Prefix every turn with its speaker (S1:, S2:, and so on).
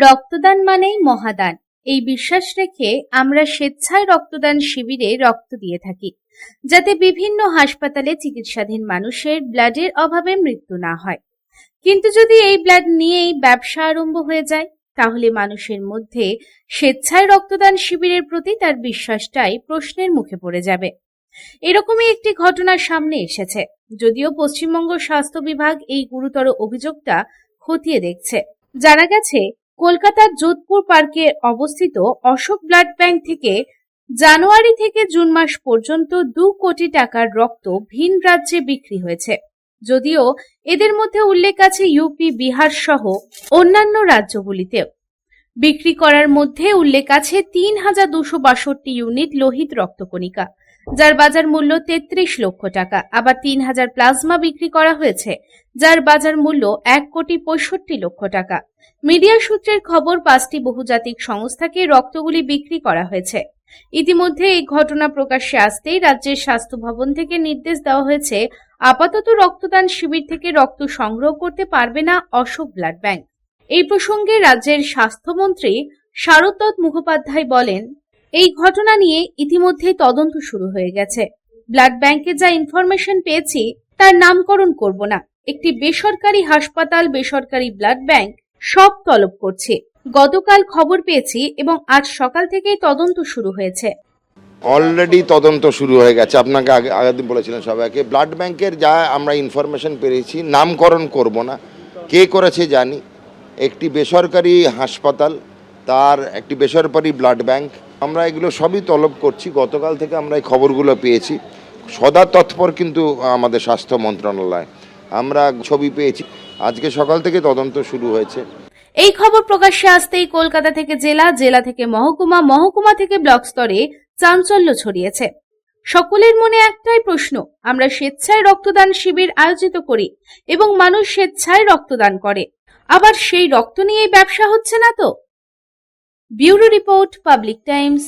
S1: রক্তদান মানেই মহাদান, এই বিশ্বাস রেখে আমরা স্বেচ্ছায় রক্তদান শিবিরে রক্ত দিয়ে থাকি, যাতে বিভিন্ন হাসপাতালে চিকিৎসাধীন মানুষের ব্লাডের অভাবে মৃত্যু না হয়। কিন্তু যদি এই ব্লাড নিয়েই ব্যবসা আরম্ভ হয়ে যায়, তাহলে মানুষের মধ্যে স্বেচ্ছায় রক্তদান শিবিরের প্রতি তার বিশ্বাসটাই প্রশ্নের মুখে পড়ে যাবে। এরকমই একটি ঘটনা সামনে এসেছে, যদিও পশ্চিমবঙ্গ স্বাস্থ্য বিভাগ এই গুরুতর অভিযোগটা খতিয়ে দেখছে। জানা গেছে, কলকাতার যোধপুর পার্কে অবস্থিত অশোক ব্লাড ব্যাংক থেকে জানুয়ারি থেকে জুন মাস পর্যন্ত 2 কোটি টাকার রক্ত ভিন রাজ্যে বিক্রি হয়েছে। যদিও এদের মধ্যে উল্লেখ আছে ইউপি, বিহার সহ অন্যান্য রাজ্যগুলিতেও। বিক্রি করার মধ্যে উল্লেখ আছে ৩,২৬২ ইউনিট লোহিত রক্তকণিকা, যার বাজার মূল্য ৩৩ লক্ষ টাকা। আবার ৩,০০০ প্লাজমা বিক্রি করা হয়েছে, যার বাজার মূল্য ১,৬৫,০০,০০০ টাকা। মিডিয়া সূত্রের খবর, 5টি বহুজাতিক সংস্থাকে রক্তগুলি বিক্রি করা হয়েছে। ইতিমধ্যে এই ঘটনা প্রকাশ্যে আসতেই রাজ্যের স্বাস্থ্য ভবন থেকে নির্দেশ দেওয়া হয়েছে, আপাতত রক্তদান শিবির থেকে রক্ত সংগ্রহ করতে পারবে না অশোক ব্লাড ব্যাংক। এই প্রসঙ্গে রাজ্যের স্বাস্থ্যমন্ত্রী শারদ মুখোপাধ্যায় বলেন, এই ঘটনা নিয়ে ইতিমধ্যেই তদন্ত শুরু হয়ে গেছে। ব্লাড ব্যাংকে যা ইনফরমেশন পেয়েছি তার নামকরণ করব না। একটি বেসরকারি হাসপাতাল, বেসরকারি ব্লাড ব্যাংক সব তলব করছে। গতকাল খবর পেয়েছি এবং আজ সকাল থেকেই তদন্ত শুরু হয়েছে।
S2: অলরেডি তদন্ত শুরু হয়ে গেছে। আপনাকে আগের দিন বলেছিলেন সবাইকে, ব্লাড ব্যাংকের যা আমরা ইনফরমেশন পেয়েছি, নামকরণ করব না, কে করেছে জানি। একটি বেসরকারি হাসপাতাল, তার একটি বেসরকারি ব্লাড ব্যাংক, আমরা এগুলো সবই তলব করছি। গতকাল থেকে আমরা এই খবরগুলো পেয়েছি। সদা তৎপর কিন্তু আমাদের স্বাস্থ্য মন্ত্রণালয়, আমরা ছবি পেয়েছি। আজকে সকাল থেকে তদন্ত শুরু হয়েছে।
S1: এই খবর প্রকাশ্যে আসতেই কলকাতা থেকে জেলা, জেলা থেকে মহকুমা, মহকুমা থেকে ব্লক স্তরে চাঞ্চল্য ছড়িয়েছে। সকলের মনে একটাই প্রশ্ন, আমরা স্বেচ্ছায় রক্তদান শিবির আয়োজিত করি এবং মানুষ স্বেচ্ছায় রক্তদান করে, আবার সেই রক্ত নিয়ে ব্যবসা হচ্ছে না তো? Bureau report, public Times.